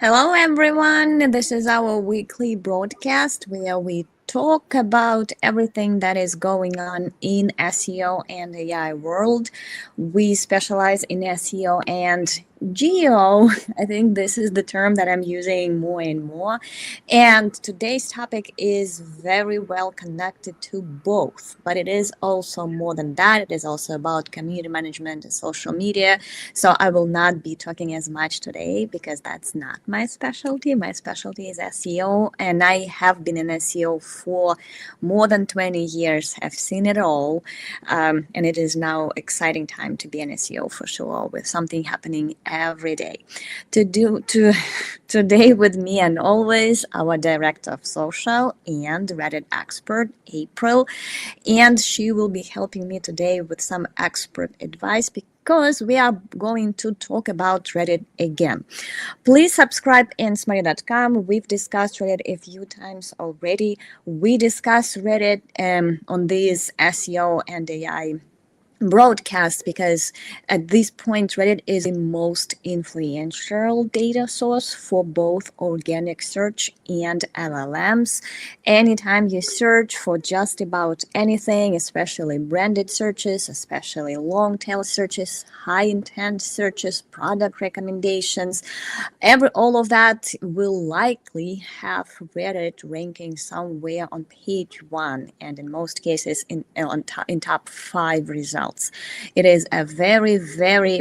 Hello, everyone. This is our weekly broadcast where we talk about everything that is going on in SEO and AI world. We specialize in SEO and geo. I think this is the term that I'm using more and more. And today's topic is very well connected to both, but it is also more than that. It is also about community management and social media. So I will not be talking as much today because that's not my specialty. My specialty is SEO, and I have been in SEO for more than 20 years. I've seen it all, and it is now exciting time to be an SEO for sure, with something happening every day. Today with me and always our director of social and Reddit expert April, and she will be helping me today with some expert advice because we are going to talk about Reddit again. Please subscribe in smile.com. We've discussed Reddit a few times already. We discuss Reddit on these SEO and AI broadcast because at this point Reddit is the most influential data source for both organic search and LLMs. Anytime you search for just about anything, especially branded searches, especially long tail searches, high intent searches, product recommendations, all of that will likely have Reddit ranking somewhere on page one, and in most cases in top five results. It is a very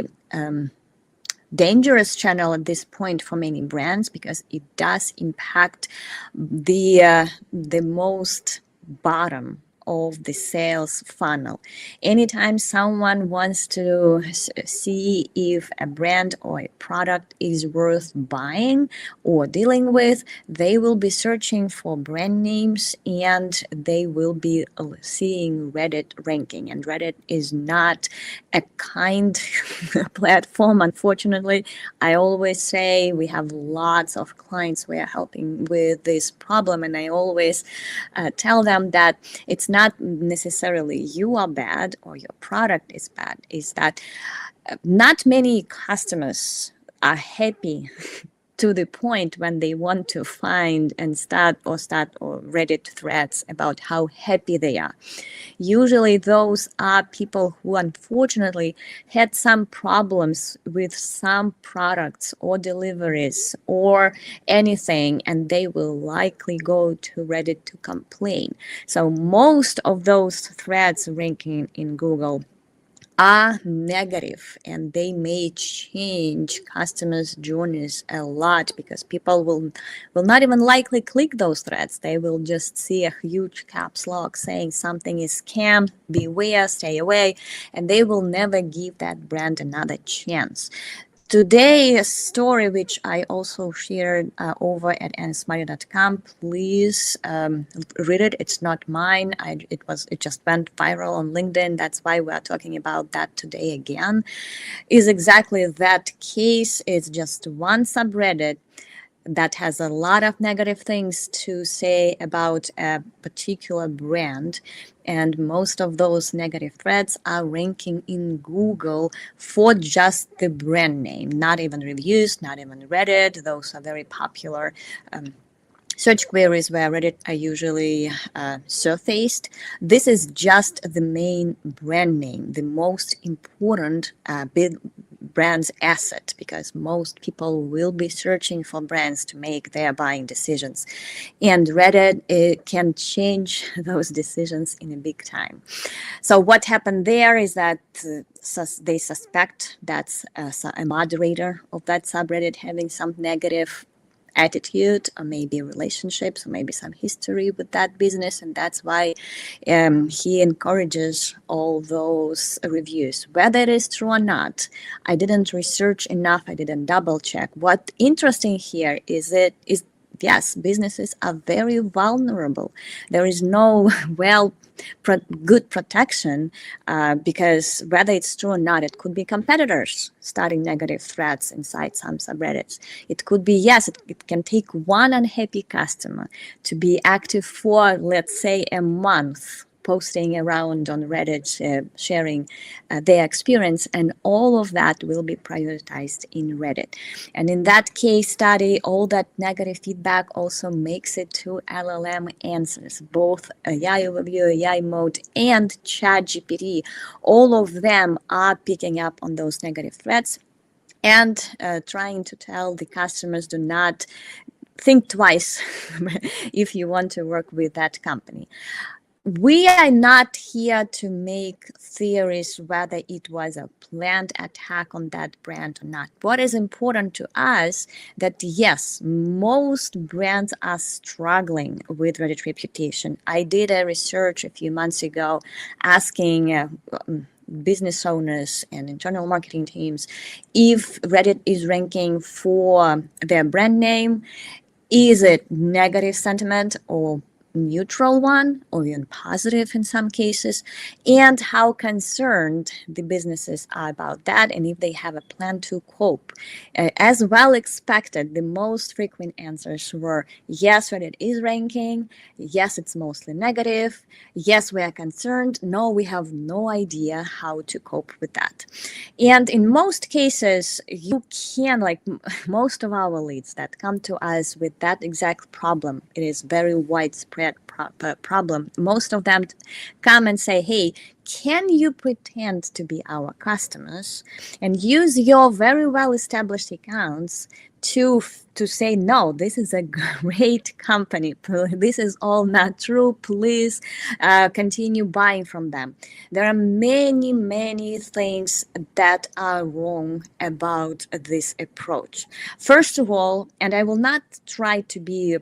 dangerous channel at this point for many brands because it does impact the most bottom of the sales funnel. Anytime someone wants to see if a brand or a product is worth buying or dealing with, they will be searching for brand names and they will be seeing Reddit ranking. And Reddit is not a kind platform, unfortunately. I always say we have lots of clients we are helping with this problem, and I always tell them that it's not necessarily you are bad or your product is bad, is that not many customers are happy to the point when they want to find and start or Reddit threads about how happy they are. Usually those are people who unfortunately had some problems with some products or deliveries or anything, and they will likely go to Reddit to complain. So most of those threads ranking in Google are negative, and they may change customers' journeys a lot because people will not even likely click those threads. They will just see a huge caps lock saying something is scam, beware, stay away, and they will never give that brand another chance. Today's story, which I also shared over at nsmarty.com, please read it. It's not mine. It just went viral on LinkedIn. That's why we are talking about that today again. Is exactly that case. It's just one subreddit that has a lot of negative things to say about a particular brand. And most of those negative threads are ranking in Google for just the brand name, not even reviews, not even Reddit. Those are very popular search queries where Reddit are usually surfaced. This is just the main brand name, the most important brand's asset, because most people will be searching for brands to make their buying decisions. And Reddit can change those decisions in a big time. So what happened there is that they suspect that's a moderator of that subreddit having some negative attitude or maybe relationships or maybe some history with that business, and that's why he encourages all those reviews. Whether it is true or not, I didn't research enough, I didn't double check. What interesting here is yes, businesses are very vulnerable. There is no good protection because whether it's true or not, it could be competitors starting negative threads inside some subreddits. It could be, yes, it can take one unhappy customer to be active for, let's say, a month posting around on Reddit, sharing their experience, and all of that will be prioritized in Reddit. And in that case study, all that negative feedback also makes it to LLM answers, both AI Overview, AI Mode, and ChatGPT. All of them are picking up on those negative threats and trying to tell the customers, do not think twice if you want to work with that company. We are not here to make theories whether it was a planned attack on that brand or not. What is important to us that yes, most brands are struggling with Reddit reputation. I did a research a few months ago asking business owners and internal marketing teams if Reddit is ranking for their brand name. Is it negative sentiment or neutral one, or even positive in some cases, and how concerned the businesses are about that, and if they have a plan to cope. As well expected, the most frequent answers were yes, Reddit is ranking, yes, it's mostly negative, yes, we are concerned, no, we have no idea how to cope with that. And in most cases, you can, like most of our leads that come to us with that exact problem, it is very widespread problem. Most of them come and say, hey, can you pretend to be our customers and use your very well established accounts to say, no, this is a great company, this is all not true, please continue buying from them. There are many things that are wrong about this approach. First of all, and I will not try to be,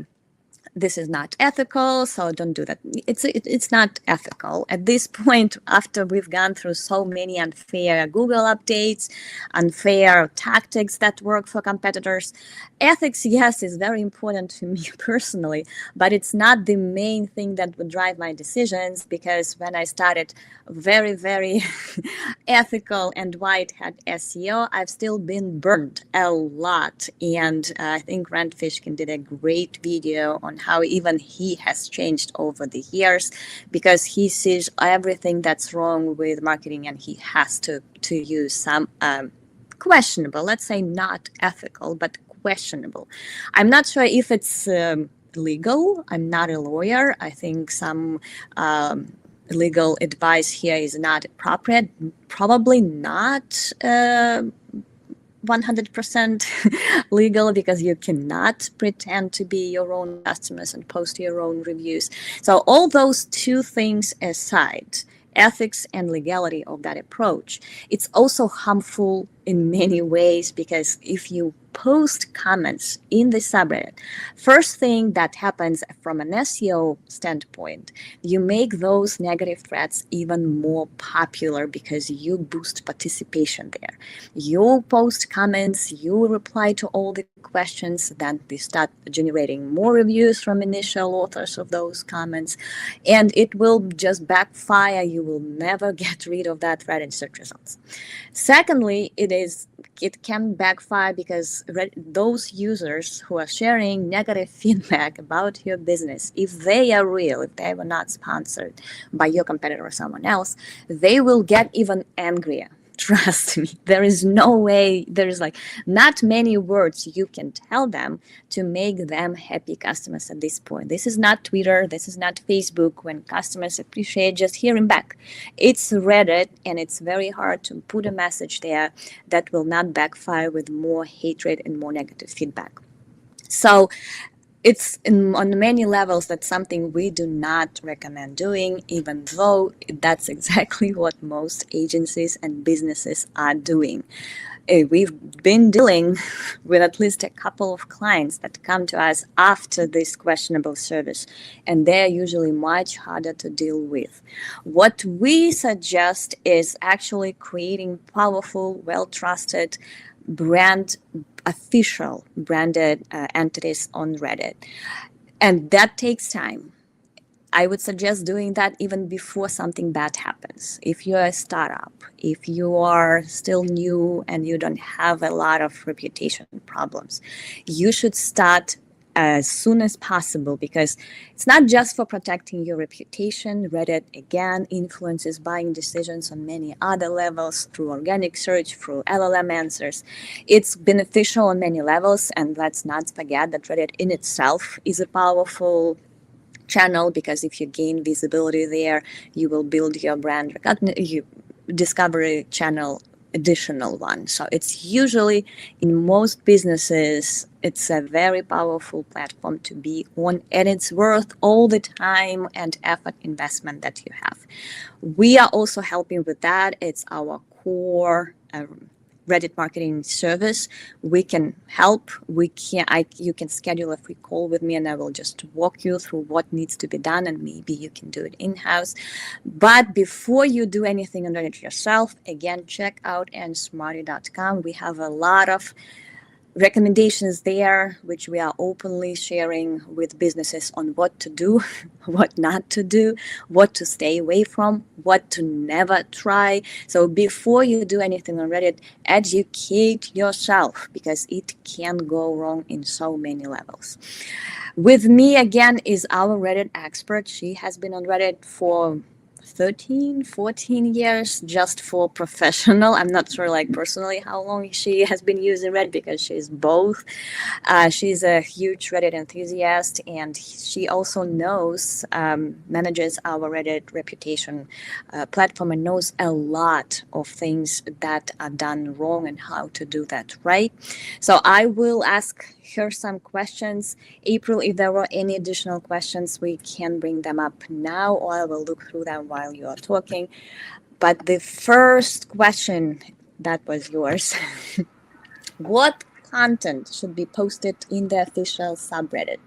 this is not ethical, so don't do that. It's not ethical. At this point, after we've gone through so many unfair Google updates, unfair tactics that work for competitors, ethics, yes, is very important to me personally, but it's not the main thing that would drive my decisions, because when I started very ethical and white hat SEO, I've still been burned a lot. And I think Rand Fishkin did a great video on how even he has changed over the years, because he sees everything that's wrong with marketing and he has to use some questionable, let's say not ethical, but questionable. I'm not sure if it's legal. I'm not a lawyer. I think some legal advice here is not appropriate. Probably not 100% legal, because you cannot pretend to be your own customers and post your own reviews. So all those two things aside, ethics and legality of that approach, it's also harmful in many ways, because if you post comments in the subreddit, first thing that happens from an SEO standpoint, you make those negative threads even more popular because you boost participation there. You post comments, you reply to all the questions, then they start generating more reviews from initial authors of those comments, and it will just backfire. You will never get rid of that thread in search results. Secondly, it can backfire because those users who are sharing negative feedback about your business, if they are real, if they were not sponsored by your competitor or someone else, they will get even angrier. Trust me, there is no way, there is like not many words you can tell them to make them happy customers at this point. This is not Twitter, this is not Facebook, when customers appreciate just hearing back. It's Reddit, and it's very hard to put a message there that will not backfire with more hatred and more negative feedback. So it's on many levels, that's something we do not recommend doing, even though that's exactly what most agencies and businesses are doing. We've been dealing with at least a couple of clients that come to us after this questionable service, and they're usually much harder to deal with. What we suggest is actually creating powerful, well-trusted official branded entities on Reddit. And that takes time. I would suggest doing that even before something bad happens. If you're a startup, if you are still new and you don't have a lot of reputation problems, you should start as soon as possible, because it's not just for protecting your reputation. Reddit, again, influences buying decisions on many other levels through organic search, through LLM answers. It's beneficial on many levels, and let's not forget that Reddit in itself is a powerful channel, because if you gain visibility there, you will build your brand discovery channel additional one. So it's usually, in most businesses, it's a very powerful platform to be on, and it's worth all the time and effort investment that you have. We are also helping with that. It's our core Reddit marketing service. We can help. You can schedule a free call with me, and I will just walk you through what needs to be done, and maybe you can do it in-house. But before you do anything on Reddit yourself, again, check out nsmarty.com. We have a lot of recommendations there, which we are openly sharing with businesses on what to do, what not to do, what to stay away from, what to never try. So before you do anything on Reddit, educate yourself, because it can go wrong in so many levels. With me again is our Reddit expert. She has been on Reddit for 13, 14 years, just for professional. I'm not sure, like, personally how long she has been using Reddit, because she's both. She's a huge Reddit enthusiast, and she also manages our Reddit reputation platform, and knows a lot of things that are done wrong and how to do that right. So I will ask her some questions. April, if there were any additional questions, we can bring them up now, or I will look through them while you are talking. But the first question, that was yours. What content should be posted in the official subreddit?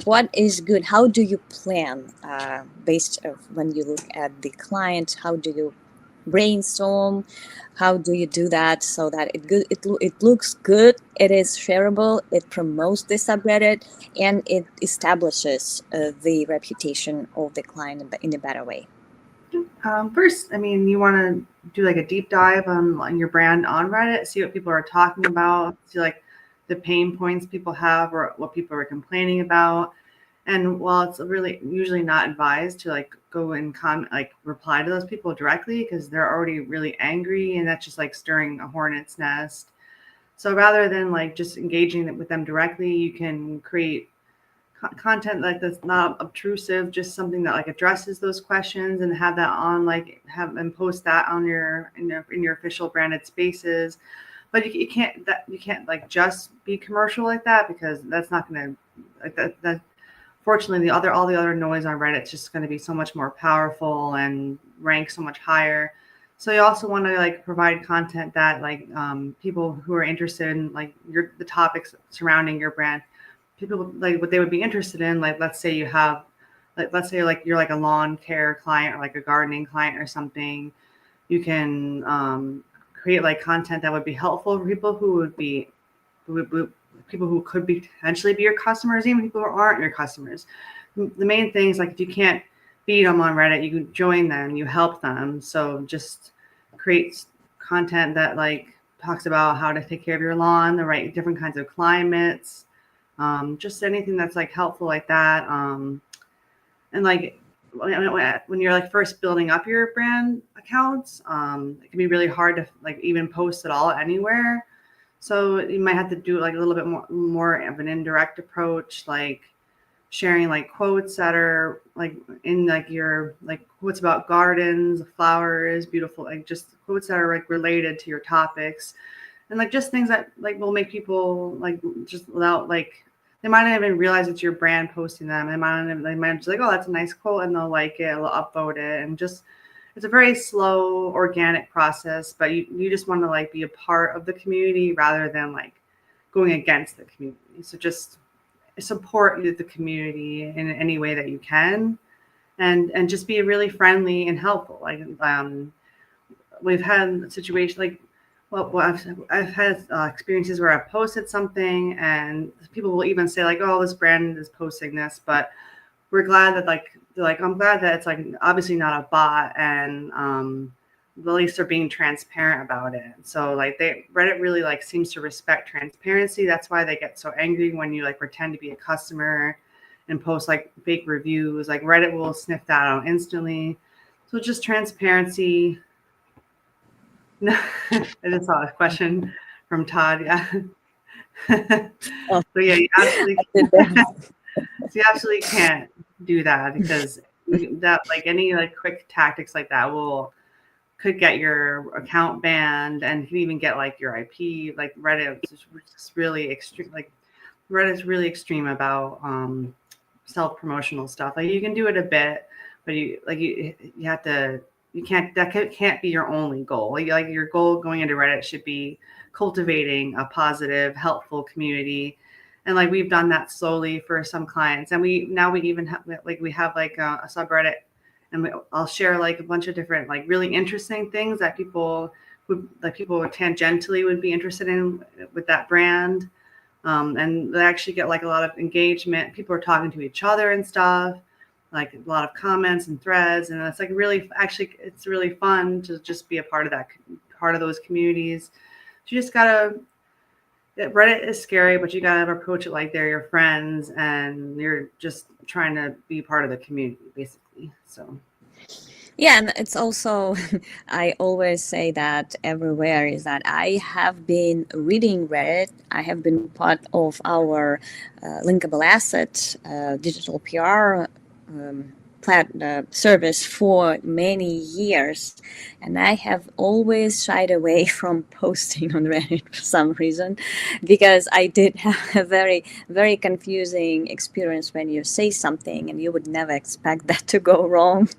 What is good? How do you plan, based on when you look at the client? How do you brainstorm? How do you do that so that it looks good, it is shareable, it promotes the subreddit, and it establishes the reputation of the client in a better way? First, I mean, you want to do like a deep dive on your brand on Reddit, see what people are talking about, see like the pain points people have or what people are complaining about. And while it's really usually not advised to like go and reply to those people directly, because they're already really angry and that's just like stirring a hornet's nest. So rather than like just engaging with them directly, you can create content like that's not obtrusive, just something that like addresses those questions, and have that on and post that on in your official branded spaces. But you can't like just be commercial like that, because that's not going to like that. Fortunately, all the other noise on Reddit is just going to be so much more powerful and rank so much higher. So you also want to like provide content that like people who are interested in like the topics surrounding your brand, people like what they would be interested in. Like let's say you're like a lawn care client or like a gardening client or something. You can create like content that would be helpful for people who people who could potentially be your customers, even people who aren't your customers. The main thing is like if you can't beat them on Reddit, you can join them, you help them. So just create content that like talks about how to take care of your lawn, the right different kinds of climates, just anything that's like helpful like that. And like when you're like first building up your brand accounts, it can be really hard to like even post it all anywhere. So you might have to do like a little bit more of an indirect approach, like sharing like quotes that are like in like your like quotes about gardens, flowers, beautiful, like just quotes that are like related to your topics, and like just things that like will make people like just without like they might not even realize it's your brand posting them. They might just like, oh, that's a nice quote, and they'll like it, they'll upvote it, and just it's a very slow, organic process, but you just want to like be a part of the community rather than like going against the community. So just support the community in any way that you can, and just be really friendly and helpful. Like we've had situations like I've had experiences where I've posted something and people will even say like, oh, this brand is posting this, but we're glad that like I'm glad that it's like obviously not a bot, and at least they're being transparent about it. So like Reddit really like seems to respect transparency. That's why they get so angry when you like pretend to be a customer and post like fake reviews. Like Reddit will sniff that out instantly. So just transparency. No, I just saw a question from Todd. Yeah. Oh, So yeah, you absolutely I did that. so you absolutely can't do that because that like any like quick tactics like that will could get your account banned and can even get like your IP. Like Reddit is just really extreme. Like Reddit's really extreme about self promotional stuff. Like you can do it a bit, but you have to you can't can't be your only goal. Like your goal going into Reddit should be cultivating a positive, helpful community. And like we've done that slowly for some clients, and we even have we have like a subreddit, and I'll share like a bunch of different like really interesting things that people tangentially would be interested in with that brand, and they actually get like a lot of engagement. People are talking to each other and stuff, like a lot of comments and threads, and it's like really actually it's really fun to just be a part of that part of those communities. So you just gotta Reddit is scary, but you gotta approach it like they're your friends and you're just trying to be part of the community, basically. So Yeah, and it's also, I always say that everywhere is that I have been reading Reddit. I have been part of our linkable asset digital PR service for many years, and I have always shied away from posting on Reddit for some reason, because I did have a very confusing experience when you say something and you would never expect that to go wrong,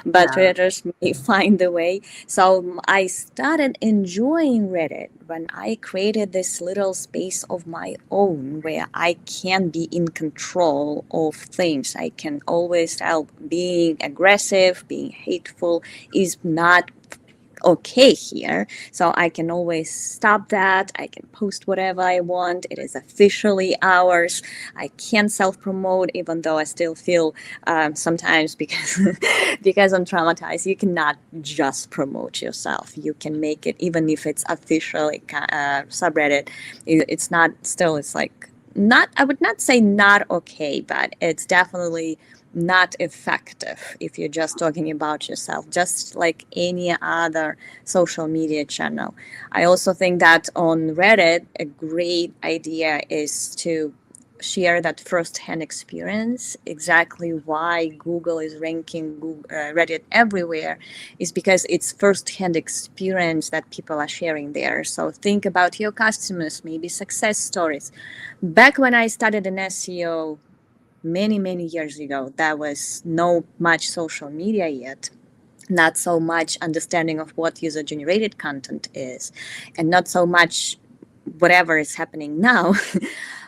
but yeah, Redditors may find a way. So I started enjoying Reddit when I created this little space of my own where I can be in control of things. I can always tell being aggressive, being hateful is not okay here. So I can always stop that. I can post whatever I want. It is officially ours. I can self-promote, even though I still feel sometimes because because I'm traumatized. You cannot just promote yourself. You can make it even if it's officially subreddit. It's not still. It's like not. I would not say not okay, but it's definitely not effective if you're just talking about yourself, just like any other social media channel. I also think that on Reddit, a great idea is to share that first-hand experience. Exactly why Google is ranking Reddit everywhere is because it's first-hand experience that people are sharing there. So think about your customers, maybe success stories. Back when I started in SEO many years ago, there was no much social media yet, not so much understanding of what user generated content is, and not so much whatever is happening now.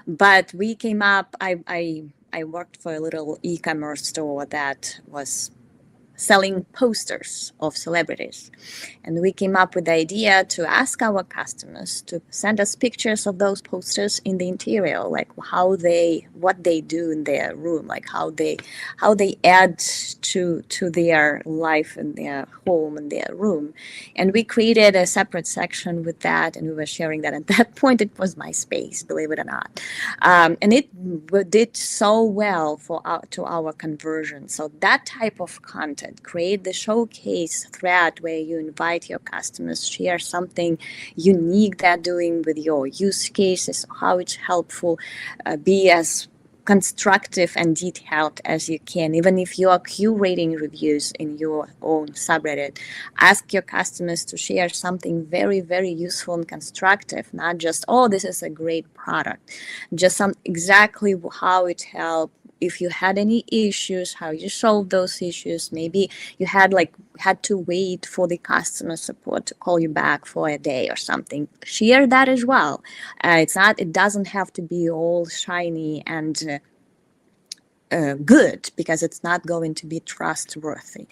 But we came up, I worked for a little e-commerce store that was selling posters of celebrities. And we came up with the idea to ask our customers to send us pictures of those posters in the interior, like what they do in their room, like how they add to their life in their home and their room. And we created a separate section with that, and we were sharing that. At that point, it was MySpace, believe it or not, and it did so well to our conversion. So that type of content, create the showcase thread where you invite your customers, share something unique they're doing with your use cases, how it's helpful, be as constructive and detailed as you can. Even if you are curating reviews in your own subreddit, ask your customers to share something very useful and constructive, not just, oh, this is a great product, just some exactly how it helped, if you had any issues, how you solved those issues. Maybe you had to wait for the customer support to call you back for a day or something. Share that as well. It doesn't have to be all shiny and good, because it's not going to be trustworthy.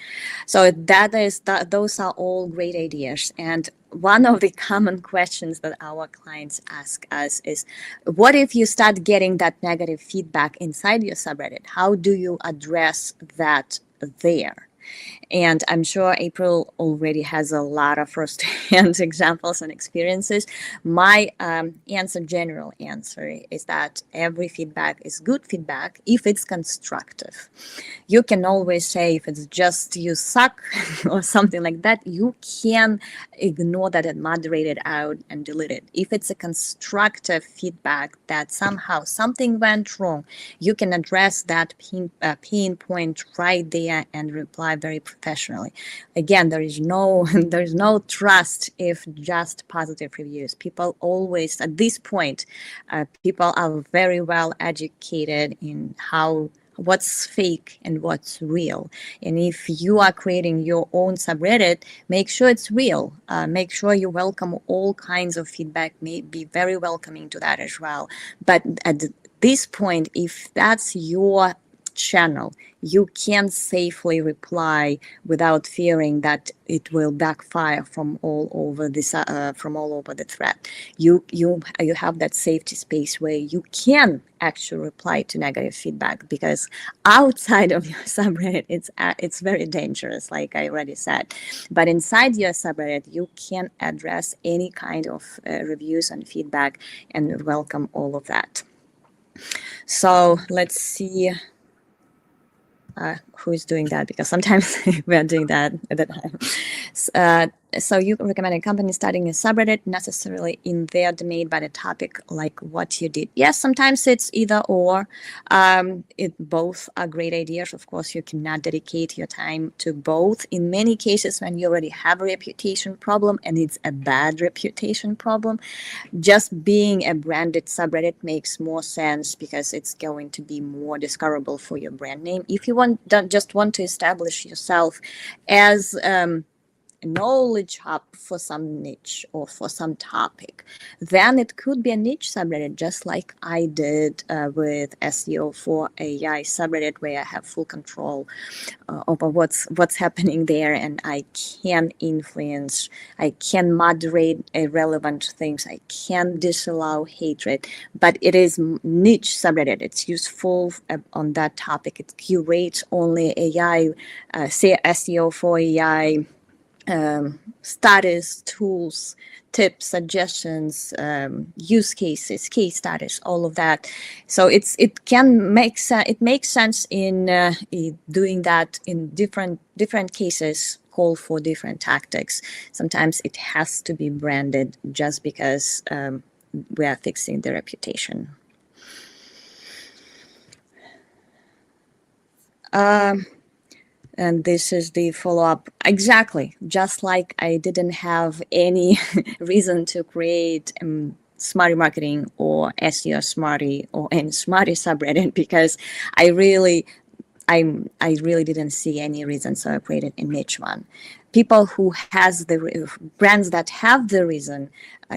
So those are all great ideas. And one of the common questions that our clients ask us is, what if you start getting that negative feedback inside your subreddit? How do you address that there? And I'm sure April already has a lot of first-hand examples and experiences. My general answer, is that every feedback is good feedback if it's constructive. You can always say if it's just you suck or something like that, you can ignore that and moderate it out and delete it. If it's a constructive feedback that somehow something went wrong, you can address that pain point right there and reply very professionally. Again, there is no there's no trust if just positive reviews. People always at this point, people are very well educated in how what's fake and what's real. And if you are creating your own subreddit, make sure it's real. Make sure you welcome all kinds of feedback, may be very welcoming to that as well. But at this point, if that's your channel, you can safely reply without fearing that it will backfire from all over the thread. You have that safety space where you can actually reply to negative feedback, because outside of your subreddit, it's very dangerous, like I already said. But inside your subreddit, you can address any kind of reviews and feedback and welcome all of that. So let's see who's doing that, because sometimes we are doing that at the time. So you recommend a company starting a subreddit necessarily in their domain by the topic, like what you did. Yes, sometimes it's either or. It both are great ideas. Of course, you cannot dedicate your time to both. In many cases, when you already have a reputation problem and it's a bad reputation problem, just being a branded subreddit makes more sense, because it's going to be more discoverable for your brand name. If you don't just want to establish yourself as knowledge hub for some niche or for some topic, then it could be a niche subreddit, just like I did with SEO for AI subreddit, where I have full control over what's happening there, and I can influence, I can moderate irrelevant things, I can disallow hatred. But it is niche subreddit. It's useful on that topic. It curates only AI, say SEO for AI status, tools, tips, suggestions, use cases, case studies, all of that. So it can make sense. It makes sense in doing that in different cases. Call for different tactics. Sometimes it has to be branded just because we are fixing the reputation. And this is the follow-up. Exactly. Just like I didn't have any reason to create Smarty Marketing or SEO Smarty or any Smarty subreddit, because I really didn't see any reason, so I created a niche one. People who has the brands that have the reason,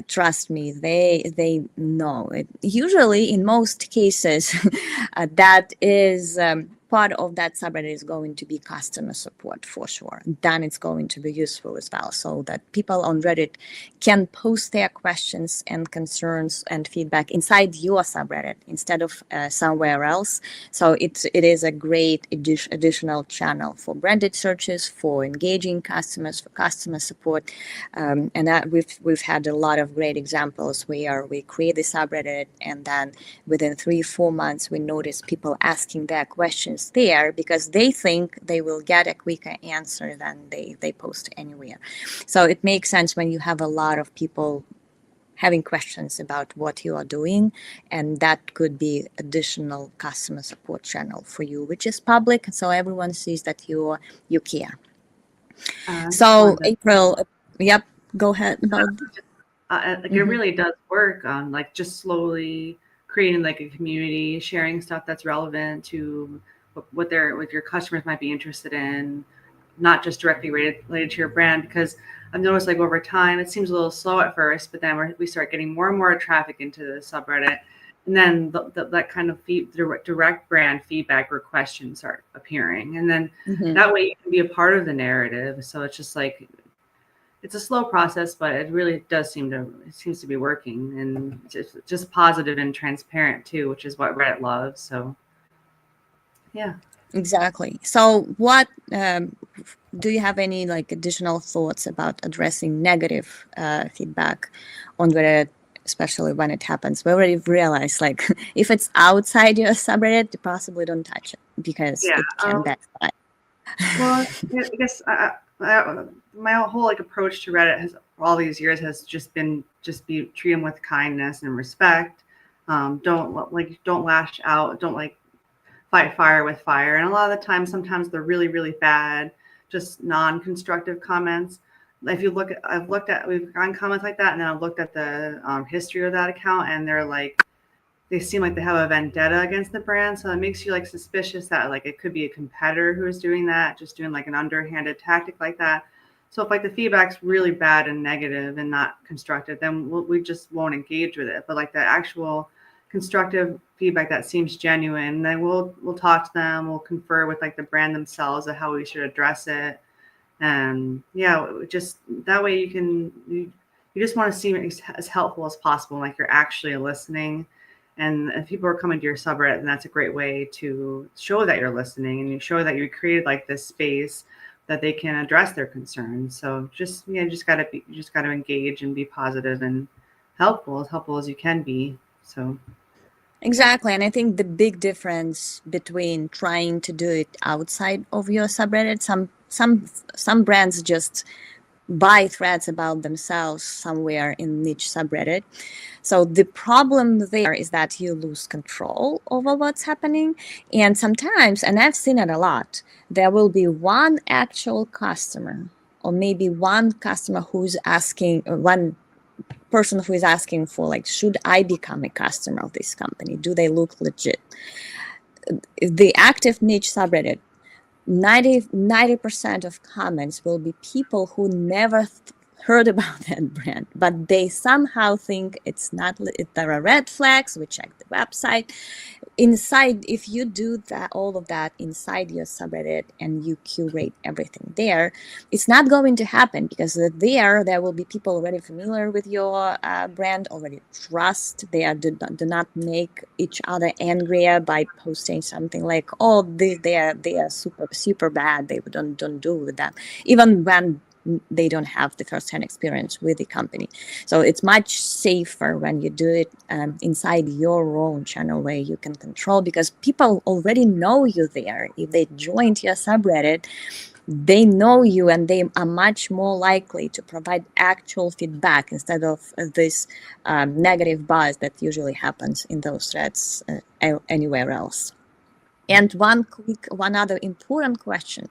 trust me, they know it. Usually, in most cases, that is part of that subreddit is going to be customer support for sure. Then it's going to be useful as well, so that people on Reddit can post their questions and concerns and feedback inside your subreddit instead of somewhere else. So it is a great additional channel for branded searches, for engaging customers, for customer support, and we've had a lot of great examples where we create the subreddit, and then within 3-4 months we notice people asking their questions there, because they think they will get a quicker answer than they post anywhere. So it makes sense when you have a lot of people having questions about what you are doing, and that could be additional customer support channel for you, which is public, so everyone sees that you care. So April, yep, go ahead about. Like it really does work on like just slowly creating like a community, sharing stuff that's relevant to what your customers might be interested in, not just directly related to your brand. Because I've noticed like over time it seems a little slow at first, but then we start getting more and more traffic into the subreddit, and then that kind of direct brand feedback or questions start appearing, and then that way you can be a part of the narrative. So it's just like it's a slow process, but it really does seems to be working, and just positive and transparent too, which is what Reddit loves. So, yeah. Exactly. So, what do you have any like additional thoughts about addressing negative feedback on Reddit, especially when it happens? We already realized like if it's outside your subreddit, you possibly don't touch it because Yeah. it can backfire. Well, I guess my whole like approach to Reddit has all these years has just been just be treat them with kindness and respect. Don't lash out. Don't like fight fire with fire. And a lot of the time, sometimes they're really really bad, just non-constructive comments. If you look at, we've gotten comments like that, and then I've looked at the history of that account, and they're like they seem like they have a vendetta against the brand. So it makes you like suspicious that like it could be a competitor who is doing that, just doing like an underhanded tactic like that. So if like the feedback's really bad and negative and not constructive, then we just won't engage with it. But like the actual constructive feedback that seems genuine, then we'll talk to them. We'll confer with like the brand themselves of how we should address it. And yeah, just that way you just want to seem as helpful as possible, like you're actually listening. And if people are coming to your subreddit, then that's a great way to show that you're listening and you show that you created like this space that they can address their concerns. So just you just gotta engage and be positive and helpful as you can be. So Exactly. And I think the big difference between trying to do it outside of your subreddit, some brands just buy threads about themselves somewhere in niche subreddit. So the problem there is that you lose control over what's happening. And sometimes, and I've seen it a lot, there will be one actual customer or maybe one customer who's asking, one person who is asking for like, should I become a customer of this company? Do they look legit? The active niche subreddit, 90% of comments will be people who never heard about that brand, but they somehow think it's not, there are red flags. We check the website. Inside, if you do that, all of that inside your subreddit and you curate everything there, it's not going to happen because there will be people already familiar with your brand, already trust. Do not make each other angrier by posting something like, oh, they are super bad, they don't do with that, even when they don't have the first-hand experience with the company. So it's much safer when you do it inside your own channel where you can control, because people already know you there. If they joined your subreddit, they know you and they are much more likely to provide actual feedback instead of this negative buzz that usually happens in those threads anywhere else. And one other important question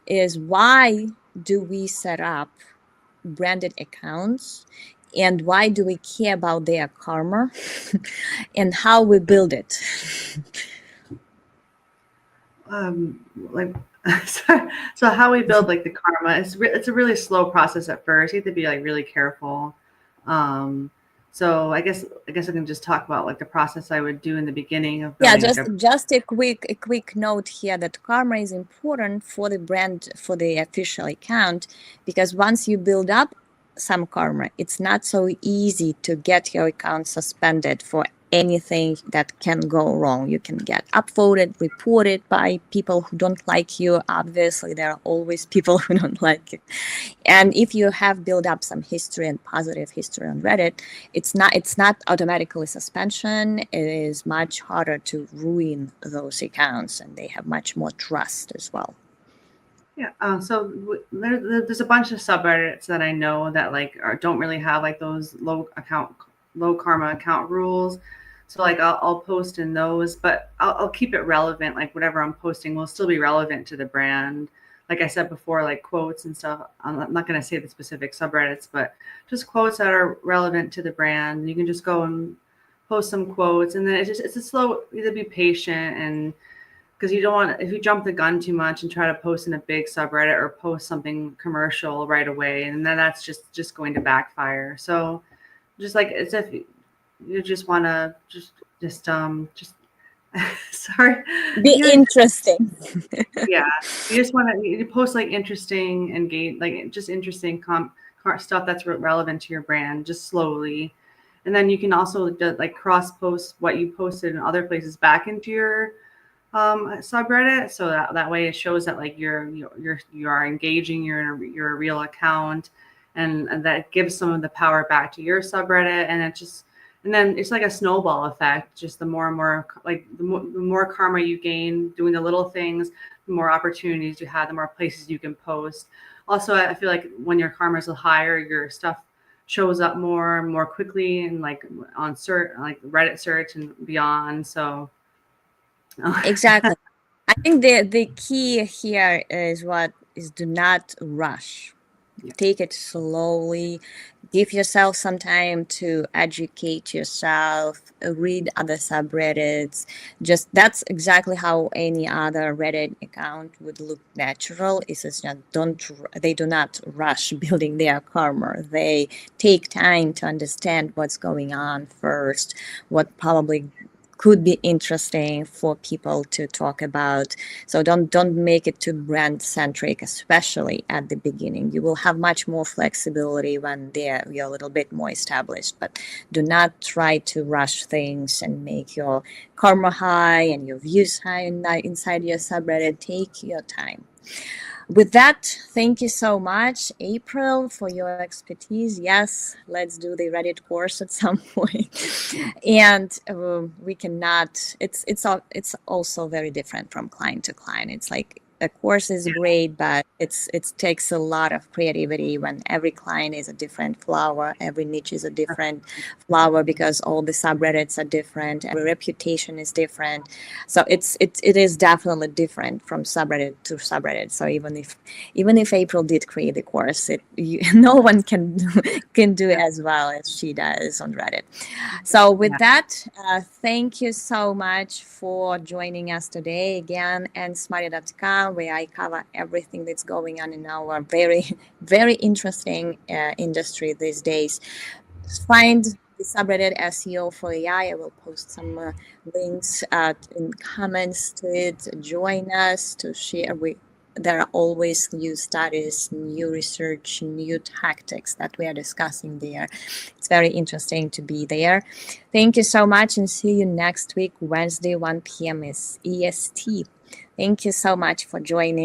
is, why do we set up branded accounts and why do we care about their karma and how we build it? like so how we build like the karma it's a really slow process at first. You have to be like really careful. um so I can just talk about like the process I would do in the beginning of Yeah, building like just a quick note here that karma is important for the brand, for the official account, because once you build up some karma, it's not so easy to get your account suspended for anything that can go wrong. You can get upvoted, reported by people who don't like you. Obviously, there are always people who don't like you. And if you have built up some history and positive history on Reddit, it's not automatically suspension. It is much harder to ruin those accounts, and they have much more trust as well. yeah. There's a bunch of subreddits that I know that like don't really have like those low karma account rules. So like I'll post in those, but I'll keep it relevant. Like whatever I'm posting will still be relevant to the brand. Like I said before, like quotes and stuff. I'm not going to say the specific subreddits, but just quotes that are relevant to the brand. You can just go and post some quotes, and then it's a slow. Either be patient and because you don't want, if you jump the gun too much and try to post in a big subreddit or post something commercial right away, and then that's just going to backfire. So just like it's if you just want to just sorry, Be you interesting. yeah, you just want to you post like interesting engage like just interesting stuff that's relevant to your brand just slowly. And then you can also like cross post what you posted in other places back into your subreddit, so that way it shows that like you are engaging, you're a real account, and that gives some of the power back to your subreddit, and it just and then it's like a snowball effect. Just the more and more like the more karma you gain doing the little things, the more opportunities you have, the more places you can post. Also, I feel like when your karma is higher, your stuff shows up more quickly and like on search, like Reddit search and beyond. So Exactly. I think the key here is what is do not rush. yeah. Take it slowly. Give yourself some time to educate yourself, read other subreddits. Just that's exactly how any other Reddit account would look natural. It's just not, they do not rush building their karma. They take time to understand what's going on first, what probably could be interesting for people to talk about. So don't make it too brand centric, especially at the beginning. You will have much more flexibility when you're a little bit more established, but do not try to rush things and make your karma high and your views high inside your subreddit. Take your time. With that, thank you so much, April, for your expertise. Yes, let's do the Reddit course at some point. And we cannot. It's also very different from client to client. It's like a course is great, but it takes a lot of creativity when every client is a different flower, every niche is a different flower because all the subreddits are different, every reputation is different. So it is definitely different from subreddit to subreddit. So even if April did create the course, no one can do it as well as she does on Reddit. So with Yeah. that, thank you so much for joining us today again and smarty.com, where I cover everything that's going on in our very, very interesting industry these days. Find the subreddit SEO for AI. I will post some links in comments to it. Join us to share. There are always new studies, new research, new tactics that we are discussing there. It's very interesting to be there. Thank you so much and see you next week, Wednesday, 1 p.m. is EST. Thank you so much for joining.